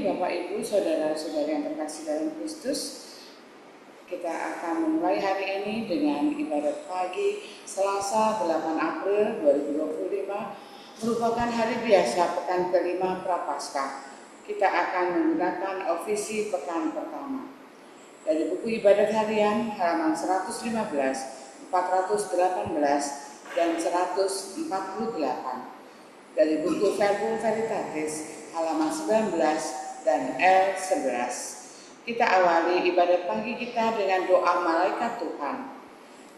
Bapak Ibu, saudara-saudari yang terkasih dalam Kristus, kita akan memulai hari ini dengan ibadat pagi Selasa 8 April 2025, merupakan hari biasa pekan kelima Prapaskah. Kita akan menggunakan ofisi pekan pertama. Dari buku ibadat harian halaman 115, 418, dan 148. Dari buku Verbum Veritatis halaman 19 dan L11. Kita awali ibadat pagi kita dengan doa malaikat Tuhan.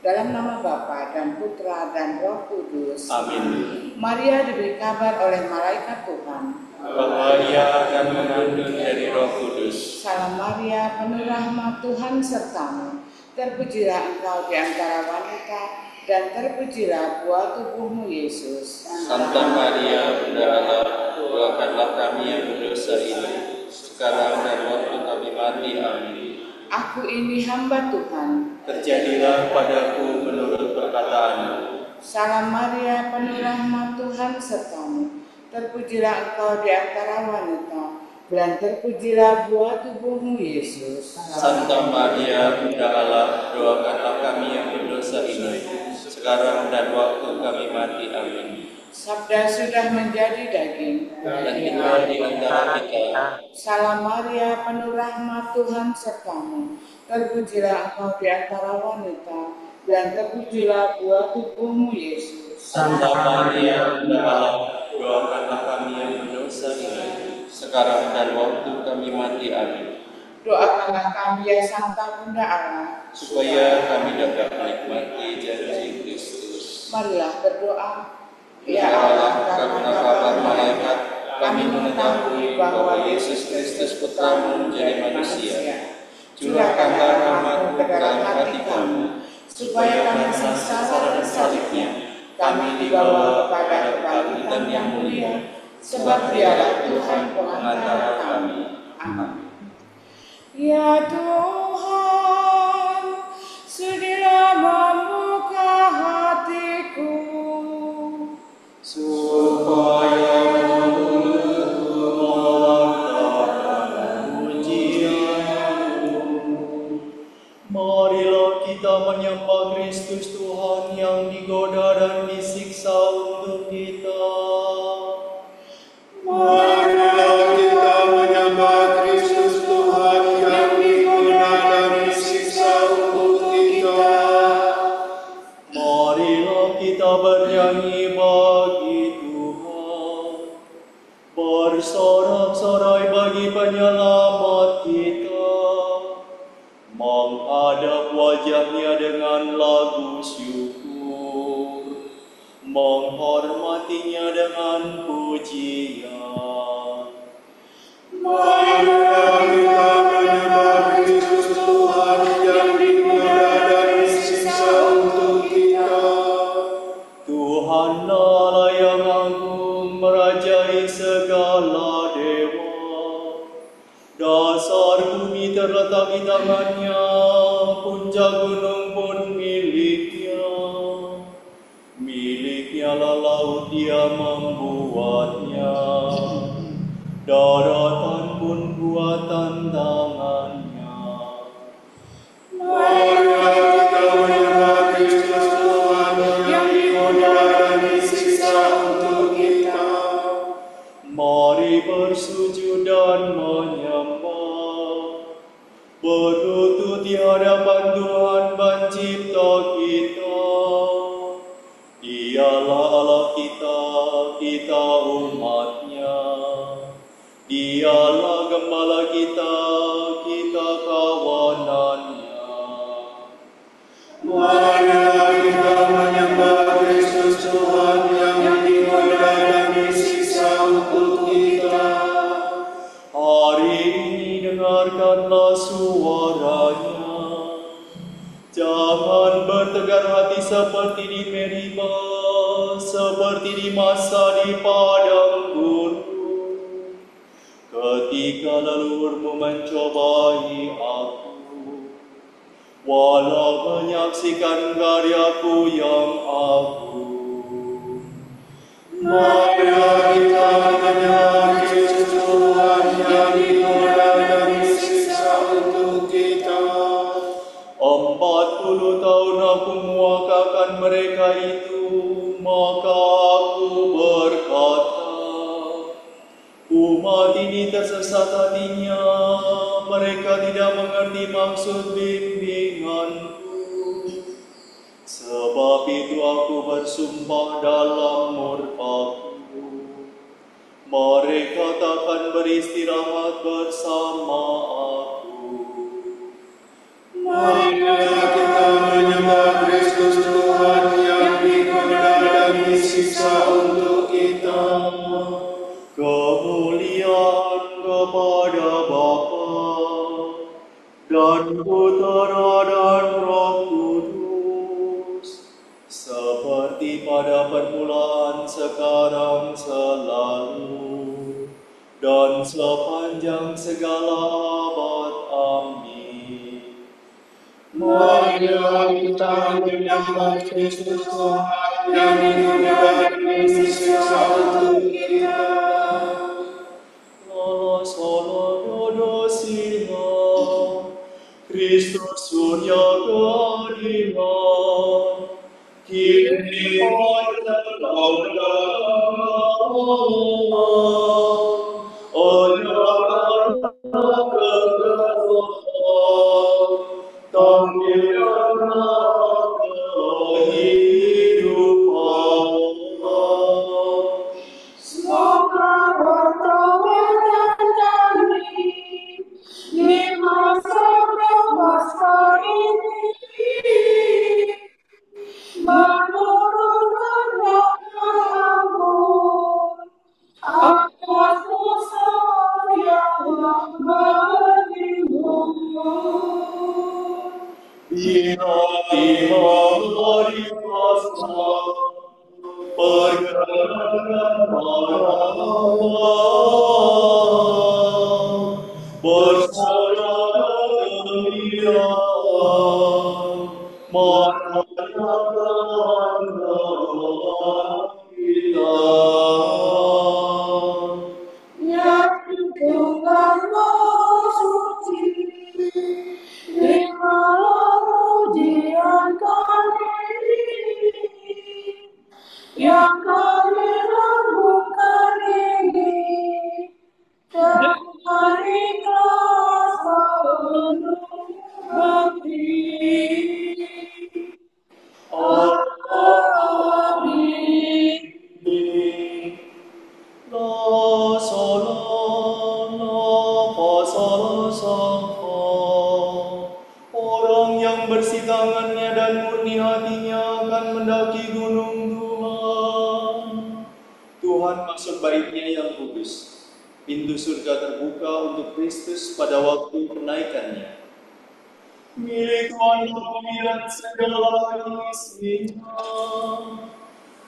Dalam nama Bapa dan Putra dan Roh Kudus. Amin. Maria diberi kabar oleh malaikat Tuhan bahwa ia akan mengandung dari Roh Kudus. Salam Maria, penuh rahmat, Tuhan sertamu. Terpujilah engkau di antara wanita, dan terpujilah buah tubuhmu Yesus. Santa Maria, Bunda Allah, doakanlah kami yang berdosa ini, sekarang dan waktu kami mati. Amin. Aku ini hamba Tuhan. Terjadilah padaku menurut perkataanmu. Salam Maria, penuh rahmat, Tuhan sertamu. Terpujilah engkau di antara wanita, dan terpujilah buah tubuhmu Yesus. Santa Maria, Bunda Allah, doakanlah kami yang berdosa ini, sekarang dan waktu kami mati. Amin. Sabda sudah menjadi daging Dan tinggal di antara kita. Salam Maria, penuh rahmat, Tuhan sertamu. Terpujilah engkau di antara wanita, dan terpujilah buah tubuhmu Yesus. Santa Maria, Bunda Allah, doakanlah kami yang berdosa ini, sekarang dan waktu kami mati. Amin. Doakanlah kami ya Santa Bunda Allah, supaya kami dapat menikmati janji Kristus. Marilah berdoa. Ya Allah, karena kabar malaikat, kami mengetahui bahwa Yesus Kristus Putramu menjadi manusia. Curahkanlah rahmat-Mu ke dalam hati kami, supaya kami sengsara salibnya, kami dibawa kepada kebangkitan yang mulia, sebab Dialah Tuhan pengantara kami. Amin. Ya Tuhan, sudilah membuka hatiku, supaya mulutku melontarkan pujian-Mu. Marilah kita menyembah Kristus Tuhan yang digoda dan disiksa untuk kita. Marilah kita menyembah Kristus Tuhan yang digoda dan disiksa untuk kita. Marilah kita bernyanyi bagi Tuhan, bersorak-sorai bagi penyelamat kita, menghadap wajah-Nya dengan lagu syukur, menghormati-Nya dengan pujian. Marilah kita menyembah Kristus Tuhan yang digoda dan disiksa untuk kita. Tuhan Allah yang agung, merajai segala dewa. Dasar bumi terletak di tangan-Nya, puncak gunung pun milik-Nya. Milik-Nya lah laut, Dia membuatnya. Daratan pun buatan tangan-Nya. Marilah kita menyembah Kristus Tuhan yang digoda dan disiksa untuk kita. Mari bersujud dan menyembah, berlutut di hadapan Tuhan Pencipta kita. Dialah Allah kita, kita umat-Nya. Dialah Gembala kita, kita kawanan-Nya. Marilah kita menyembah Kristus Tuhan yang digoda dan disiksa untuk kita. Hari ini dengarkanlah suara-Nya. Jangan bertegar hati seperti di Meriba, seperti di masa di padang gurun, ketika leluhurmu mencobai aku, walau menyaksikan karyaku yang agung. Marilah kita menyembah Kristus Tuhan yang digoda aku muakakan mereka itu, maka aku berkata, umat ini tersesat hatinya, mereka tidak mengerti maksud bimbinganku. Sebab itu aku bersumpah dalam murkaku, mereka takkan beristirahat bersama aku. Marilah kita menyembah Kristus Tuhan yang dikutuk dan disiksa untuk kita. Kemuliaan kepada Bapa dan Putera dan Roh Kudus, seperti pada permulaan, sekarang, selalu, dan sepanjang segala abad. Amin. Marilah kita menyembah Kristus Tuhan yang dikutuk dan disiksa untuk kita. Kristus Surya keadilan, kini pada pintu surga terbuka untuk Kristus pada waktu kenaikannya. Milik Tuhan pemilik segala isinya,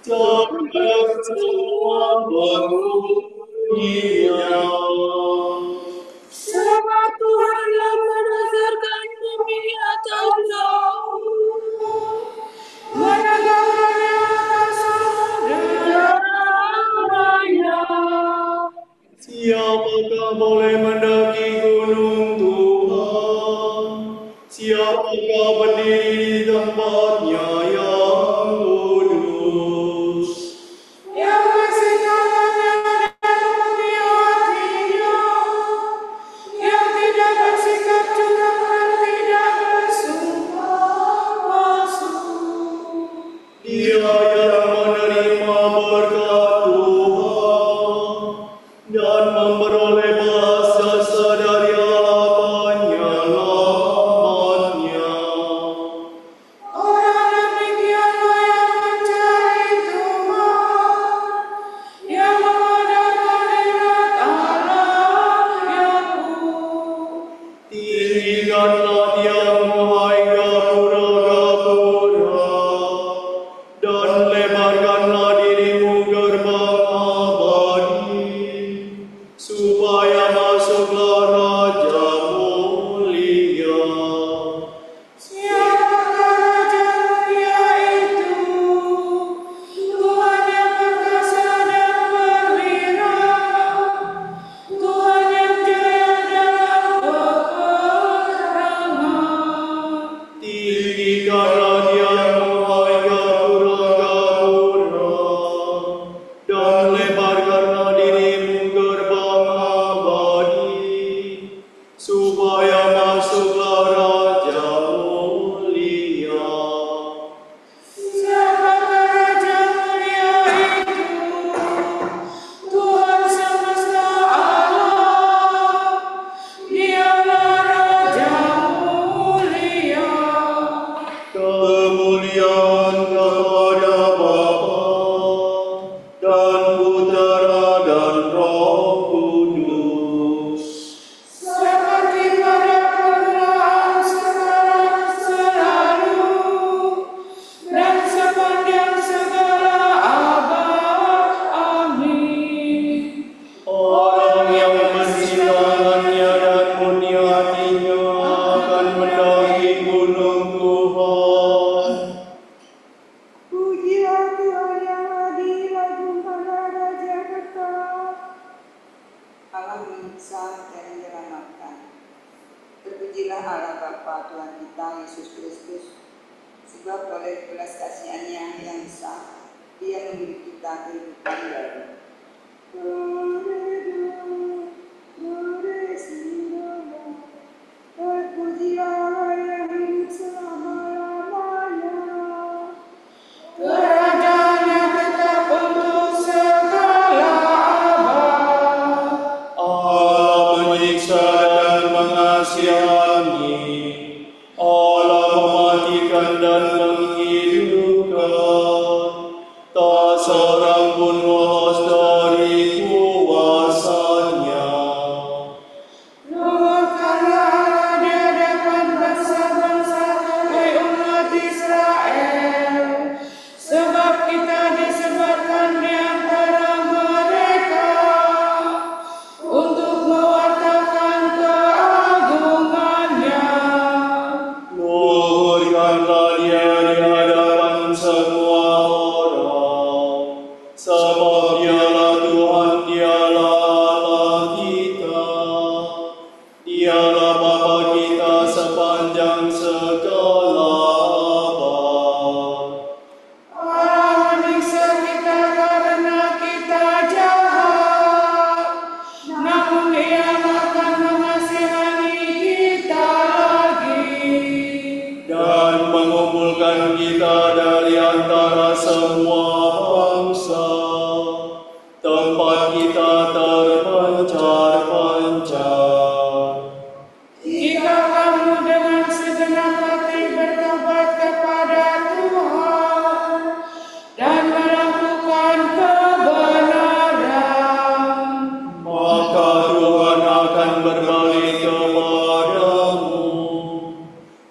jaga semua penghuninya. Sebab Tuhan yang menazarkan bumi atas laut, menegakkan atas samudera. Siapakah boleh mendaki gunung Tuhan? Siapakah berdiri di tempatnya yang kudus? Yang bersih tangannya dan murni hatinya, yang tidak bersikap curang dan tidak bersumpah palsu. Dia yang menerima berkat Tuhan dan memperoleh balas jasa dari Allah penyelamatnya. Orang demikianlah yang mencari Tuhan, yang mengadakan hadirat Allah Yakub. Tinggikanlah Dia, wahai gapura-gapura, dan kepada Bapa dan Putera dan Roh Kudus. Seperti pada permulaan, sekarang, selalu, dan sepanjang segala abad. Amin. Orang yang bersih tangannya dan murni hatinya akan mendaki gunung Tuhan. Pujilah Tuhan yang adil, agungkanlah Raja kekal. Allah menyiksa dan menyelamatkan. Terpujilah Allah Bapa Tuhan kita Yesus Kristus, sebab oleh belas kasihan-Nya yang besar, Dia memberi kita kehidupan baru. Terpujilah Allah yang hidup selama-lamanya. Kerajaannya tetap untuk segala abad. Allah menyiksa dan mengasihani, Allah mematikan dan menghidupkan, tak seorang pun lolos dari kuasa-Nya. Luhurkanlah Allah di hadapan bangsa-bangsa, hai umat Israel, sebab kita disebarkan di antara mereka untuk mewartakan keagungannya. Luhurkanlah Dia di hadapan semua orang, sebab Dialah Tuhan, Dialah Allah kita, Dialah Bapa kita sepanjang segala abad. Allah menyiksa kita karena kita jahat, namun Dia akan mengasihani kita lagi. Dan mengumpulkan kita dari antara semua bangsa, tempat kita terpencar-pencar. Jika kamu dengan segenap hati bertobat kepada Tuhan dan melakukan kebenaran, Maka Tuhan akan berbalik kepadamu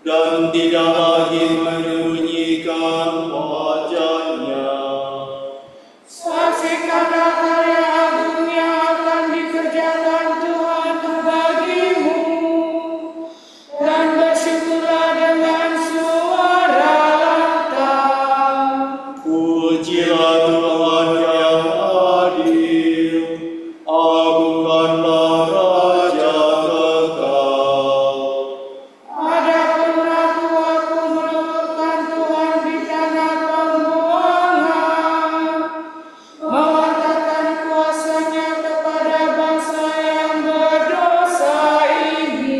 dan tidak lagi menyembunyikan wajah-Nya. saksikanlah karya agung yang akan dikerjakan Tuhan bagimu, dan bersyukurlah dengan suara lantang. Pujilah Tuhan yang adil, agungkanlah Raja kekal. Adapun aku meluhurkan Tuhan di tanah pembuangan, mewartakan kuasa-Nya kepada bangsa yang berdosa ini.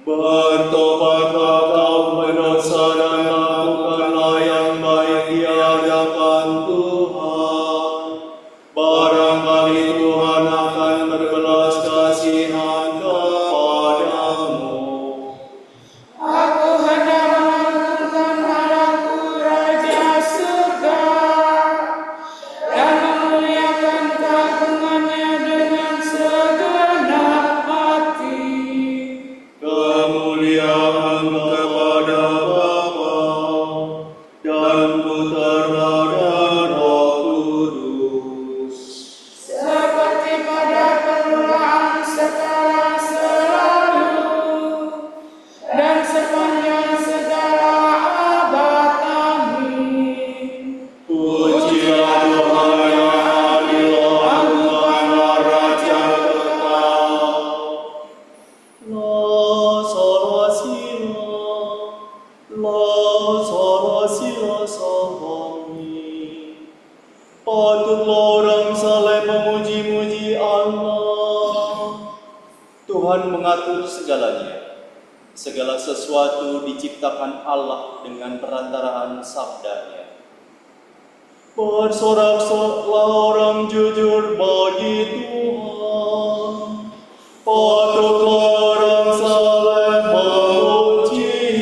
Bertobatlah kaum berdosa dan lakukanlah yang baik di hadapan Tuhan. Barangkali Tuhan akan berbelas kasihan kepadamu. Aku hendak mengagunkan Allahku Raja surga dan memuliakan keagungannya dengan segenap hati. Kemuliaan kepada Bapa dan Putera dan Roh Kudus. Seperti pada permulaan, sekarang, selalu, dan sepanjang segala abad. Amin. Pujilah Tuhan yang adil, agungkanlah Raja kekal. La sahami. Patutlah orang saleh memuji-muji Allah. Tuhan mengatur segalanya. Segala sesuatu diciptakan Allah dengan perantaraan sabda-Nya. Bersorak-soraklah orang jujur bagi Tuhan. Patutlah orang saleh memuji-muji.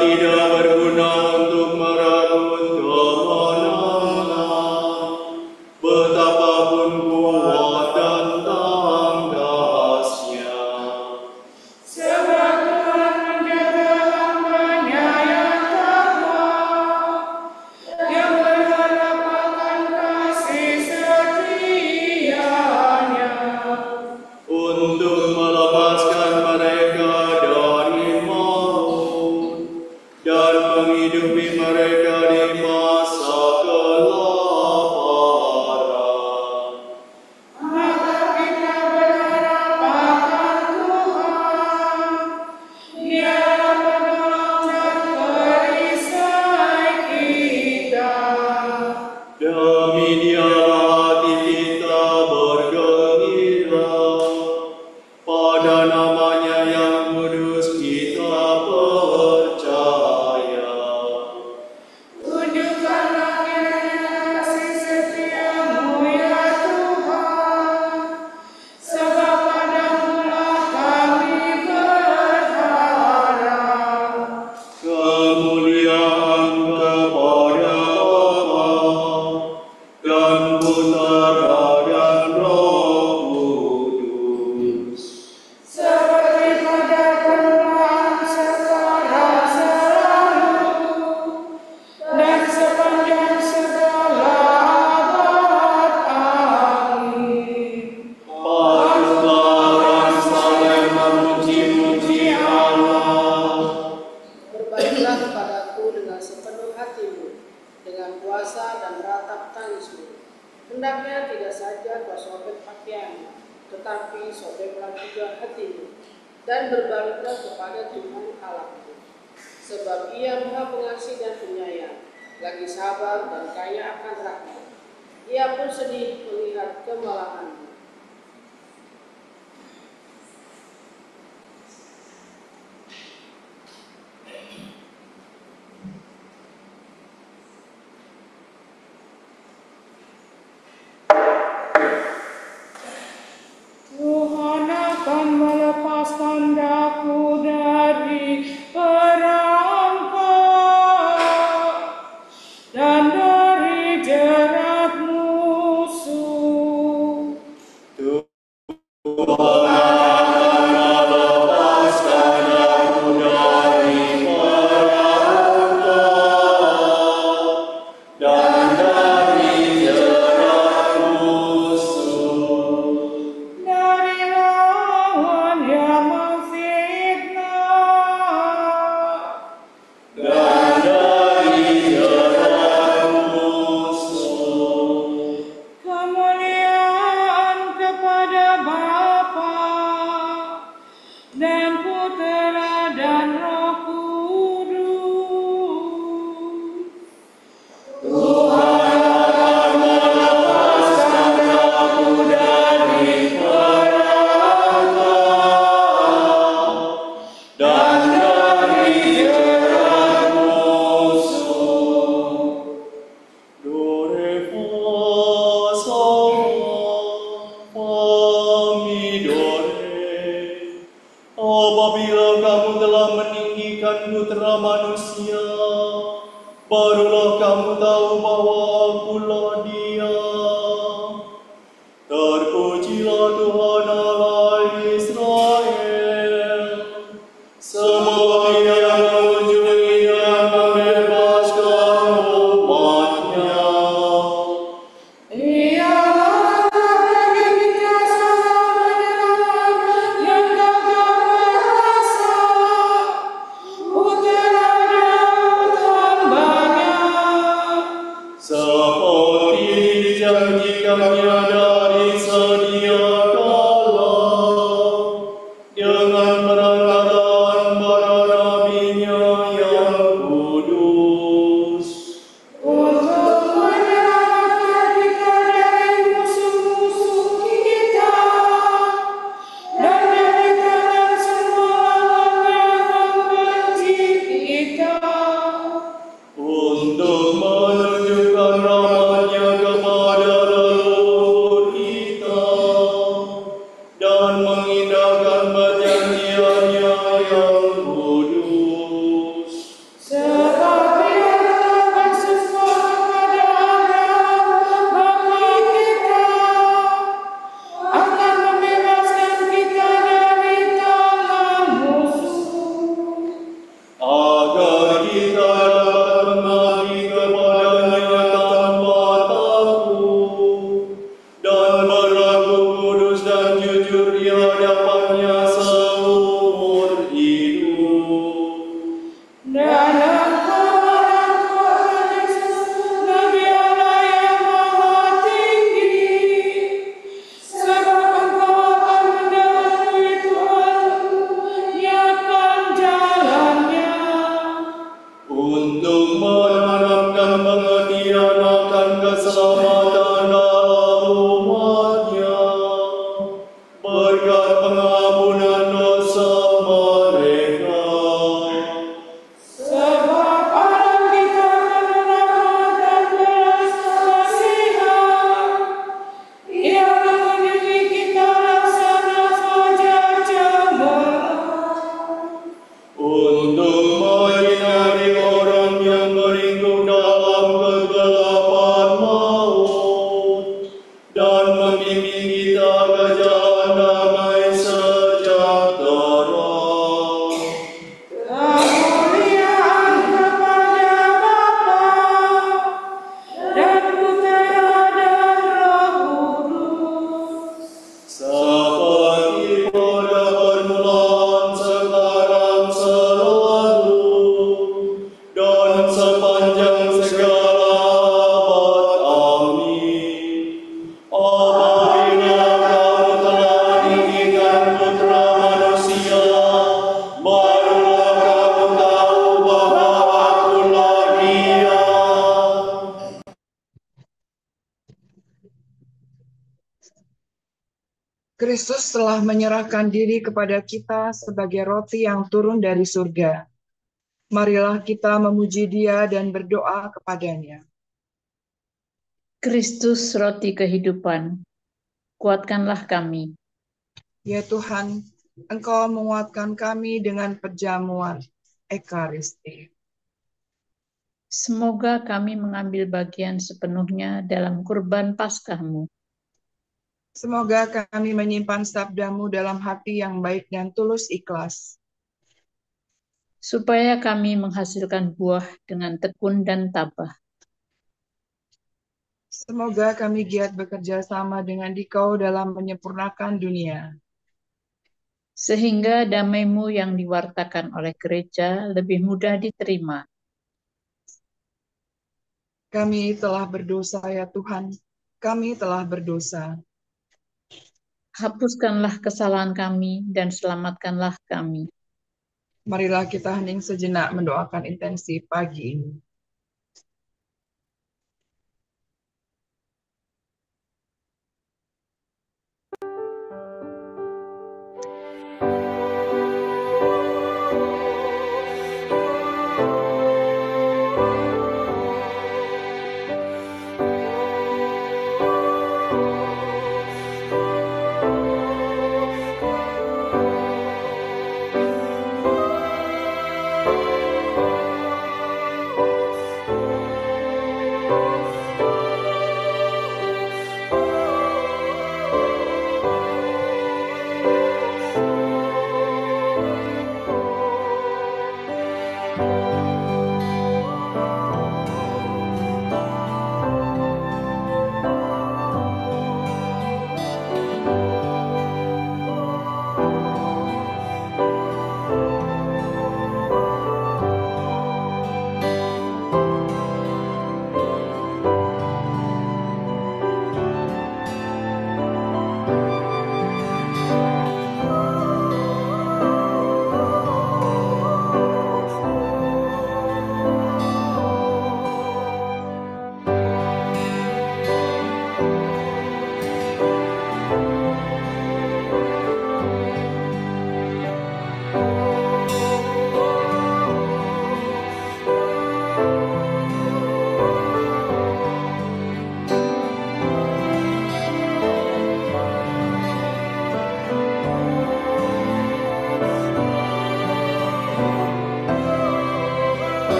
tidak berguna untuk merabun kemenangan, betapapun kuat dan tanggasnya. Sebab Tuhan menjaga hamba-Nya yang takwa, yang berharap akan kasih setia-Nya. Untuk melepaskan mereka dari maut dan menghidupi mereka di masa kelaparan. Maka kita berharap akan Tuhan, Dialah penolong dan perisai kita. Demi Dialah hati kita bergembira, pada nama-Nya yang kudus kita percaya. Tunjukkanlah kiranya kasih setia-Mu ya Tuhan, sebab Padamu-lah kami berharap. Kemuliaan kepada Bapa dan Putera dan Roh Kudus. Seperti pada permulaan, sekarang, selalu, dan sepanjang segala abad. Amin. Patutlah orang saleh memuji-muji Allah. Berbaikilah kepadaku dengan sepenuh hatimu, dengan puasa dan ratap tangismu. Hendaknya tidak saja kau sobek pakaianmu, tetapi sobeklah juga hatimu, dan berbaliklah kepada Tuhan Allahmu. Sebab Ia Maha Pengasih dan Penyayang, lagi sabar dan kaya akan rahmat. Ia pun sedih melihat kemalahanmu. Tuhan akan melepaskan daku dari perangkap dan dari jerat musuh. Tuhan akan melepaskan aku dari perangkap dan dari jerat musuh. Dari lawan yang memfitnah, Dan dari jerat musuh. kemuliaan kepada Bapa dan Putera dan Roh Kudus. Tuhan akan melepaskan aku dari perangkap dan dari jerat musuh. Do re fa sol fa mi do re. Apabila kamu telah meninggikan putra manusia, barulah kamu tahu bahwa akulah Dia. Terpujilah Tuhan Allah Israel, sebab Ia mengunjungi dan membebaskan umat-Nya. Ialah bagi kita sama penyelamat yang gagah perkasa, Putera Daud hamba-Nya. Seperti dijanjikannya dari sedia kala, kita dapat mengabdi kepadanya tanpa takut dan berlaku kudus dan jujur di hadapannya seumur hidup. Dan Engkau Yesus, Nabi Allah yang Maha Tinggi, sebab Engkau akan mendahului Tuhanmu, nyiapkan jalannya. Untuk menanamkan pengertian akan keselamatan dalam umatnya, berkat pengampunan dosa mereka. Sebab Allah kita penuh rahmat dan belas kasihan, Ia mengunjungi kita laksana fajar cemerlang. Untuk menyinari orang yang meringkuk dalam kegelapan maut dan membimbing kita ke jalan damai sejahtera. Kemuliaan kepada Bapa dan Putera dan Roh Kudus. Seperti pada permulaan, sekarang, selalu, dan sepanjang segala abad. Amin. Apabila kamu telah meninggikan putra manusia, barulah kamu tahu bahwa akulah Dia. Kristus telah menyerahkan diri kepada kita sebagai roti yang turun dari surga. Marilah kita memuji Dia dan berdoa kepadanya. Kristus roti kehidupan, kuatkanlah kami. Ya Tuhan, Engkau menguatkan kami dengan perjamuan Ekaristi. Semoga kami mengambil bagian sepenuhnya dalam kurban Paskah-Mu. Semoga kami menyimpan sabda-Mu dalam hati yang baik dan tulus ikhlas. Supaya kami menghasilkan buah dengan tekun dan tabah. Semoga kami giat bekerja sama dengan Dikau dalam menyempurnakan dunia. Sehingga damai-Mu yang diwartakan oleh gereja lebih mudah diterima. Kami telah berdosa ya Tuhan, kami telah berdosa. Hapuskanlah kesalahan kami dan selamatkanlah kami. Marilah kita hening sejenak mendoakan intensi pagi ini.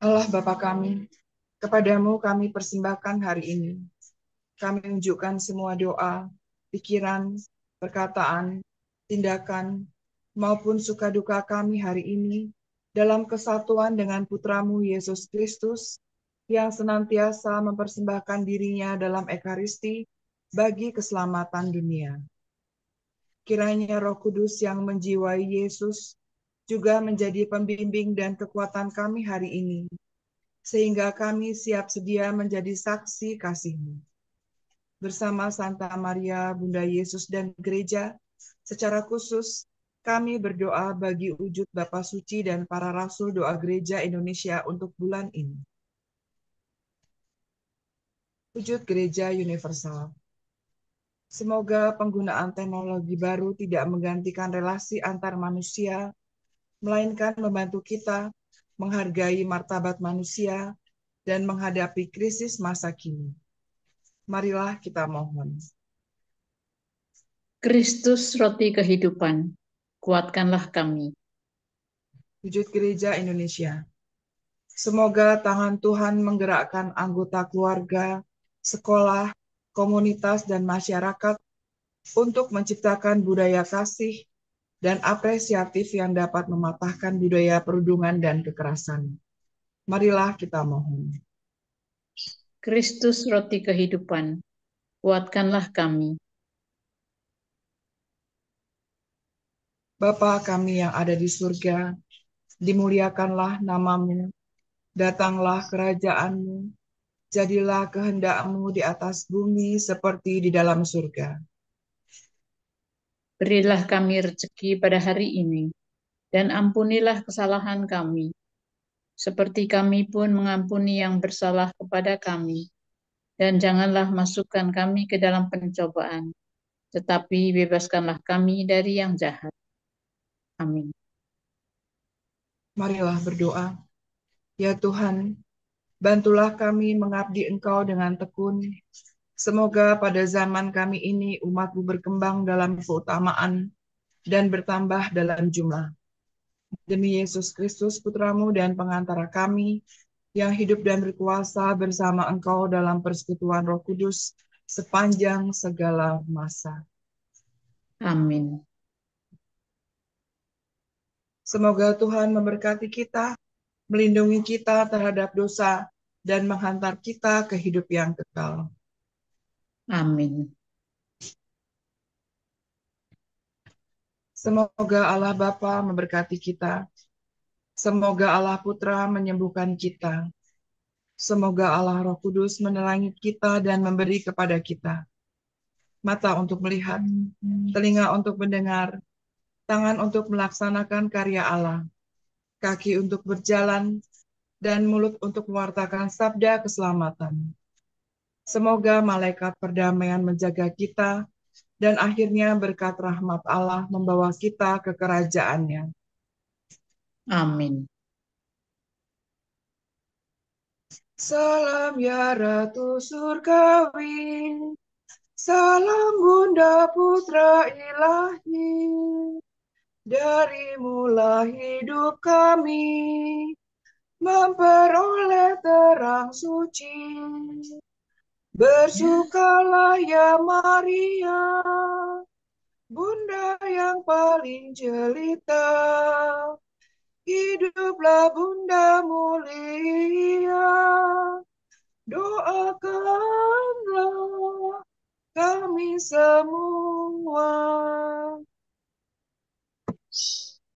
Allah Bapa kami, kepadamu kami persembahkan hari ini. Kami unjukkan semua doa, pikiran, perkataan, tindakan, maupun suka duka kami hari ini dalam kesatuan dengan Putramu Yesus Kristus yang senantiasa mempersembahkan dirinya dalam Ekaristi bagi keselamatan dunia. Kiranya Roh Kudus yang menjiwai Yesus juga menjadi pembimbing dan kekuatan kami hari ini, sehingga kami siap sedia menjadi saksi kasih-Mu. Bersama Santa Maria, Bunda Yesus dan Gereja, secara khusus kami berdoa bagi wujud Bapa Suci dan para Rasul Doa Gereja Indonesia untuk bulan ini. Wujud Gereja Universal. Semoga penggunaan teknologi baru tidak menggantikan relasi antar manusia, melainkan membantu kita menghargai martabat manusia dan menghadapi krisis masa kini. Marilah kita mohon. Kristus roti kehidupan, kuatkanlah kami. Wujud Gereja Indonesia. Semoga tangan Tuhan menggerakkan anggota keluarga, sekolah, komunitas, dan masyarakat untuk menciptakan budaya kasih dan apresiatif yang dapat mematahkan budaya perundungan dan kekerasan. Marilah kita mohon. Kristus roti kehidupan, kuatkanlah kami. Bapa kami yang ada di surga, dimuliakanlah nama-Mu, datanglah kerajaan-Mu, jadilah kehendak-Mu di atas bumi seperti di dalam surga. Berilah kami rezeki pada hari ini, dan ampunilah kesalahan kami, seperti kami pun mengampuni yang bersalah kepada kami. Dan janganlah masukkan kami ke dalam pencobaan, tetapi bebaskanlah kami dari yang jahat. Amin. Marilah berdoa. Ya Tuhan, bantulah kami mengabdi Engkau dengan tekun. Semoga pada zaman kami ini umat-Mu berkembang dalam keutamaan dan bertambah dalam jumlah. Demi Yesus Kristus, Putra-Mu dan pengantara kami, yang hidup dan berkuasa bersama Engkau dalam persekutuan Roh Kudus sepanjang segala masa. Amin. Semoga Tuhan memberkati kita, melindungi kita terhadap dosa, dan menghantar kita ke hidup yang kekal. Amin. Semoga Allah Bapa memberkati kita. Semoga Allah Putra menyembuhkan kita. Semoga Allah Roh Kudus menerangi kita dan memberi kepada kita mata untuk melihat, telinga untuk mendengar, tangan untuk melaksanakan karya Allah, kaki untuk berjalan, dan mulut untuk mewartakan sabda keselamatan. Semoga malaikat perdamaian menjaga kita, dan akhirnya berkat rahmat Allah membawa kita ke kerajaan-Nya. Amin. Salam ya Ratu Surgawi, salam Bunda Putra Ilahi, dari mula hidup kami memperoleh terang suci. Bersukalah ya Maria, Bunda yang paling jelita. Hiduplah Bunda mulia, doakanlah kami semua.